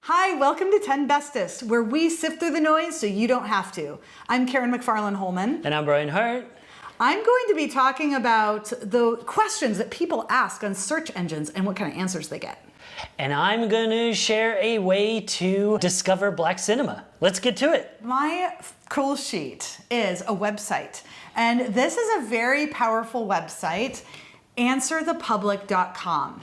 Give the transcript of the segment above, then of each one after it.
Hi, welcome to 10 Bestest, where we sift through the noise so you don't have to. I'm Karen McFarland-Holman. And I'm Brian Hart. I'm going to be talking about the questions that people ask on search engines and what kind of answers they get. And I'm going to share a way to discover black cinema. Let's get to it. My cool sheet is a website, and this is a very powerful website, answerthepublic.com.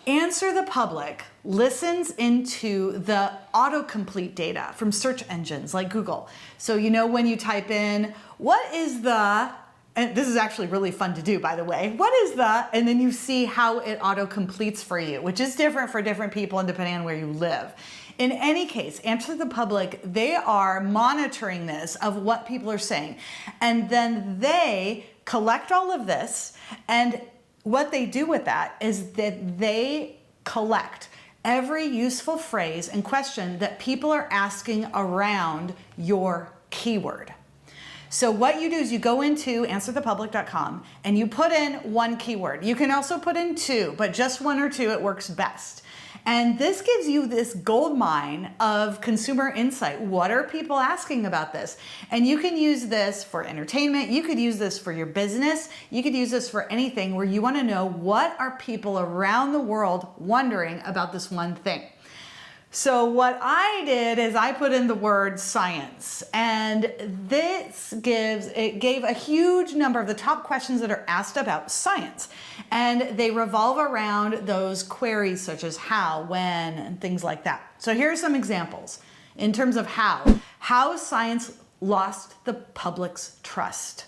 Answer the Public listens into the autocomplete data from search engines like Google. So you know when you type in, what is the, and this is actually really fun to do, by the way, what is the, and then you see how it autocompletes for you, which is different for different people and depending on where you live. In any case, Answer the Public, they are monitoring this of what people are saying. And then they collect all of this, and what they do with that is that they collect every useful phrase and question that people are asking around your keyword. So what you do is you go into answerthepublic.com and you put in one keyword. You can also put in two, but just one or two, it works best. And this gives you this gold mine of consumer insight. What are people asking about this? And you can use this for entertainment. You could use this for your business. You could use this for anything where you want to know what are people around the world wondering about this one thing. So what I did is I put in the word science, and this gave a huge number of the top questions that are asked about science. And they revolve around those queries such as how, when, and things like that. So here are some examples in terms of how science lost the public's trust.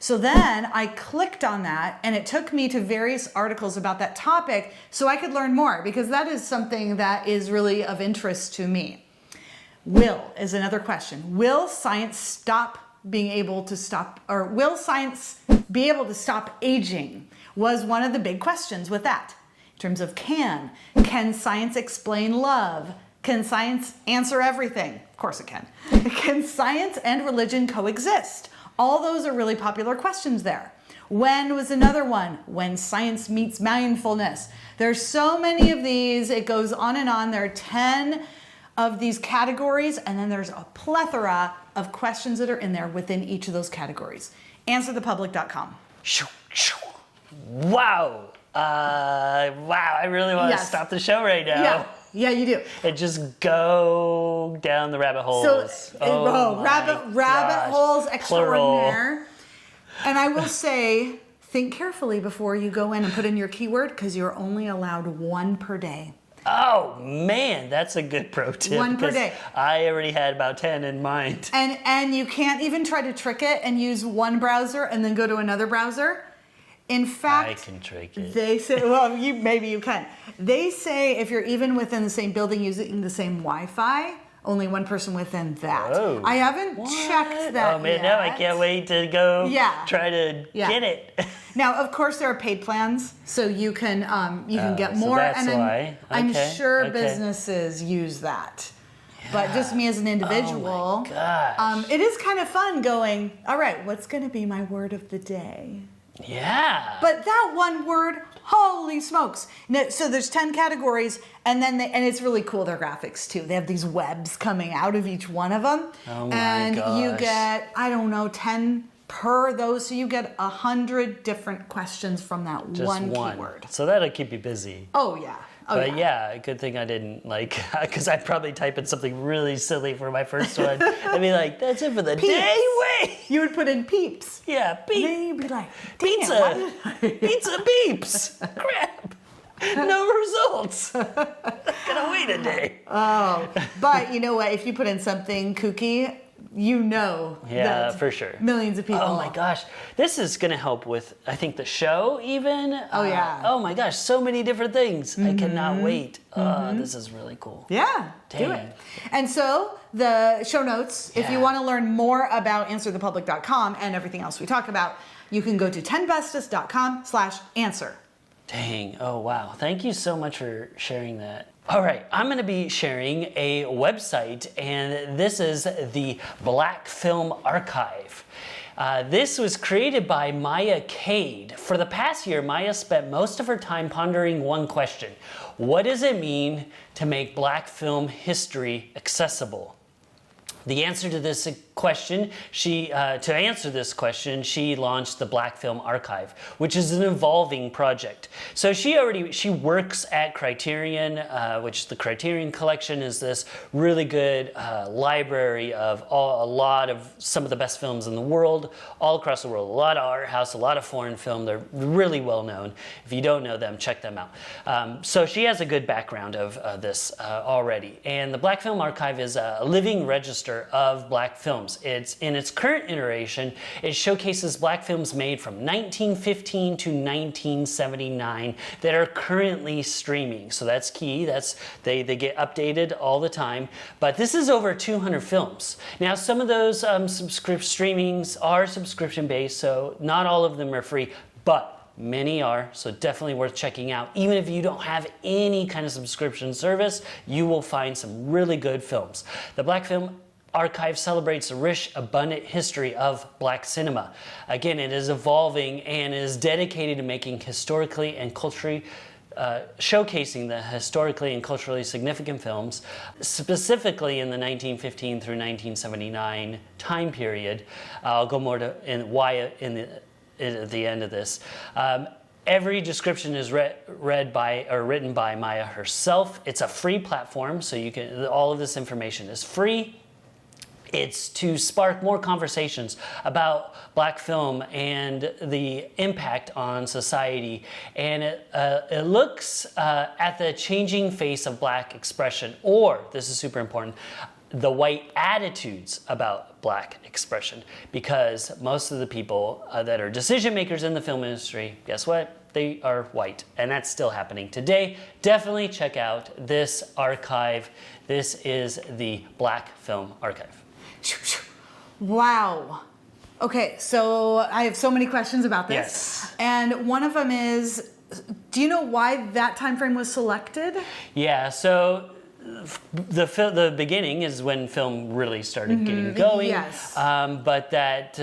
So then I clicked on that and it took me to various articles about that topic so I could learn more, because that is something that is really of interest to me. Will is another question. Will science will science be able to stop aging? Was one of the big questions with that. In terms of can science explain love? Can science answer everything? Of course it can. Can science and religion coexist? All those are really popular questions there. When was another one. When science meets mindfulness. There's so many of these, it goes on and on. There are 10 of these categories, and then there's a plethora of questions that are in there within each of those categories. Answerthepublic.com. Wow. Wow, I really want to stop the show right now. Yeah, you do. And just go down the rabbit holes. Rabbit holes extraordinaire. Plural. And I will say, think carefully before you go in and put in your keyword, because you're only allowed one per day. Oh man, that's a good pro tip. One per day. I already had about 10 in mind. And you can't even try to trick it and use one browser and then go to another browser. In fact, I can trick it. They say, well, maybe you can. They say if you're even within the same building using the same Wi-Fi, only one person within that. Whoa. I haven't checked that. Oh man, yet. now I can't wait to go try to get it. Now, of course, there are paid plans, so you can get more. So that's and why. I'm sure businesses use that. Yeah. But just me as an individual, oh my gosh. It is kind of fun going, all right, what's going to be my word of the day? Yeah. But that one word, holy smokes. So there's 10 categories, and then and it's really cool, their graphics too. They have these webs coming out of each one of them. Oh my and gosh. You get, 10 per those, so you get 100 different questions from that Just one keyword. So that'll keep you busy. Oh yeah. But yeah, good thing I didn't because I'd probably type in something really silly for my first one. I'd be like, that's it for the day? Wait! You would put in peeps. Yeah, peeps. And then you'd be like, pizza! Pizza peeps! Crap! No results! Gotta wait a day. Oh, but you know what? If you put in something kooky, that for sure. Millions of people. Oh my gosh. This is going to help with, I think, the show even. Oh yeah. Oh my gosh, so many different things. I cannot wait. This is really cool. Yeah, do it. And so the show notes, if you want to learn more about answerthepublic.com and everything else we talk about, you can go to 10bestest.com/answer. Dang. Oh, wow. Thank you so much for sharing that. All right, I'm going to be sharing a website, and this is the Black Film Archive. This was created by Maya Cade. For the past year, Maya spent most of her time pondering one question. What does it mean to make Black film history accessible? The answer to this question, she launched the Black Film Archive, which is an evolving project. So she works at Criterion, which the Criterion Collection is this really good library of some of the best films in the world, all across the world. A lot of art house, a lot of foreign film. They're really well known. If you don't know them, check them out. So she has a good background of this already. And the Black Film Archive is a living register of Black films. It's in its current iteration, it showcases Black films made from 1915 to 1979 that are currently streaming. So that's key. They get updated all the time. But this is over 200 films. Now, some of those streamings are subscription based, so not all of them are free, but many are, so definitely worth checking out. Even if you don't have any kind of subscription service, you will find some really good films. The Black Film Archive celebrates a rich, abundant history of Black cinema. Again, it is evolving and is dedicated to making historically and culturally showcasing the historically and culturally significant films, specifically in the 1915 through 1979 time period. I'll go more to why at the end of this. Every description is written by Maya herself. It's a free platform, so all of this information is free. It's to spark more conversations about Black film and the impact on society. And it looks at the changing face of Black expression, or, this is super important, the white attitudes about Black expression. Because most of the people that are decision makers in the film industry, guess what? They are white, and that's still happening today. Definitely check out this archive. This is the Black Film Archive. Wow. Okay, so I have so many questions about this. Yes. And one of them is, do you know why that time frame was selected? Yeah, so the beginning is when film really started getting going. Yes. But that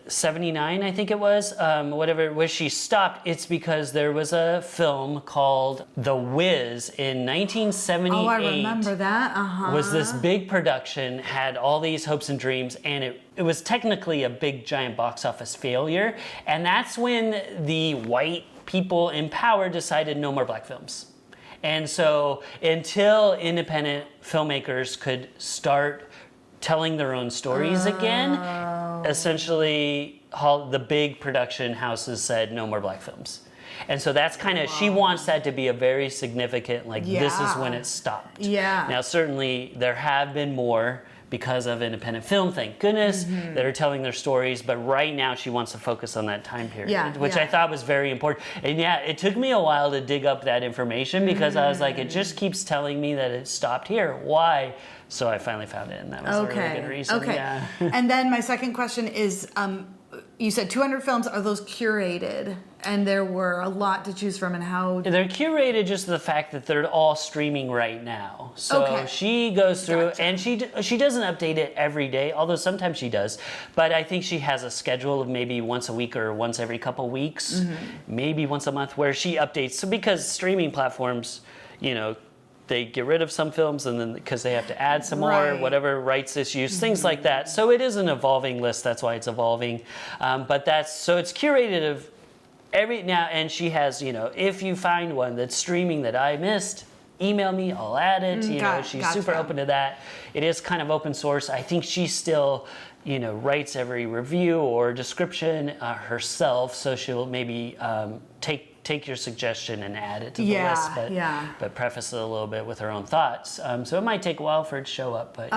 79, I think it was, where she stopped, it's because there was a film called The Wiz in 1978. Oh, I remember that. Was this big production, had all these hopes and dreams, and it was technically a big giant box office failure. And that's when the white people in power decided no more Black films. And so until independent filmmakers could start telling their own stories again, essentially the big production houses said no more Black films. And so that's kind of, she wants that to be a very significant, this is when it stopped. Yeah. Now certainly there have been more because of independent film, thank goodness, that are telling their stories. But right now she wants to focus on that time period, which I thought was very important. And yeah, it took me a while to dig up that information because I was like, it just keeps telling me that it stopped here. Why? So I finally found it, and that was a really good reason. Okay. Yeah. And then my second question is, you said 200 films. Are those curated? And there were a lot to choose from, and how? They're curated just the fact that they're all streaming right now. So she goes through, and she doesn't update it every day, although sometimes she does. But I think she has a schedule of maybe once a week or once every couple weeks, maybe once a month, where she updates. So because streaming platforms, they get rid of some films, and then because they have to add some more, whatever rights issues, things like that. So it is an evolving list. That's why it's evolving. But so it's curated of every now, and she has, if you find one that's streaming that I missed, email me, I'll add it. She's super open to that. It is kind of open source. I think she still, writes every review or description herself, so she'll maybe take your suggestion and add it to the list, but preface it a little bit with her own thoughts. So it might take a while for it to show up, but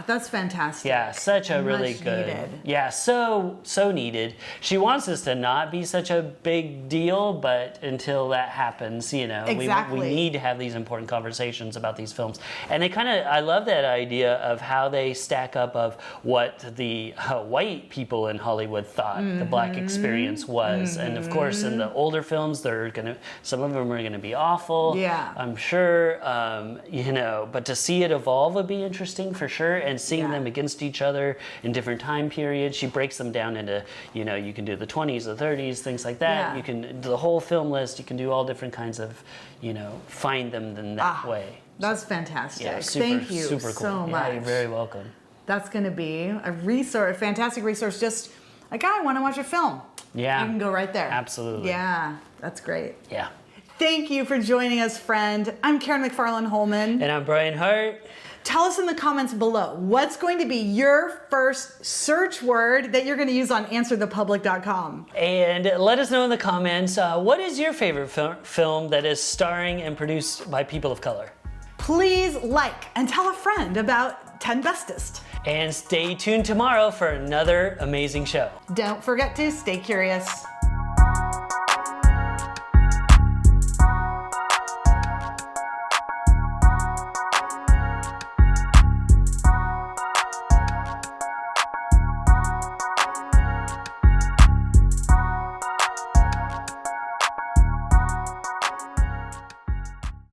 that's fantastic. Yeah, such a really good. Needed. Yeah, so needed. She wants this to not be such a big deal, but until that happens, we need to have these important conversations about these films. And I love that idea of how they stack up of what the white people in Hollywood thought the Black experience was. And of course, in the older films, they're some of them are gonna be awful. Yeah. I'm sure, but to see it evolve would be interesting for sure, and seeing them against each other in different time periods. She breaks them down into, you can do the 20s, the 30s, things like that. Yeah. You can do the whole film list. You can do all different kinds of, find them in that way. That's fantastic. Yeah, super, Thank you super cool. so much. Yeah, you're very welcome. That's going to be a fantastic resource. Just like, I want to watch a film. Yeah. You can go right there. Absolutely. Yeah, that's great. Yeah. Thank you for joining us, friend. I'm Karen McFarland Holman. And I'm Brian Hart. Tell us in the comments below, what's going to be your first search word that you're going to use on answerthepublic.com? And let us know in the comments, what is your favorite film that is starring and produced by people of color? Please like and tell a friend about 10 Bestest. And stay tuned tomorrow for another amazing show. Don't forget to stay curious.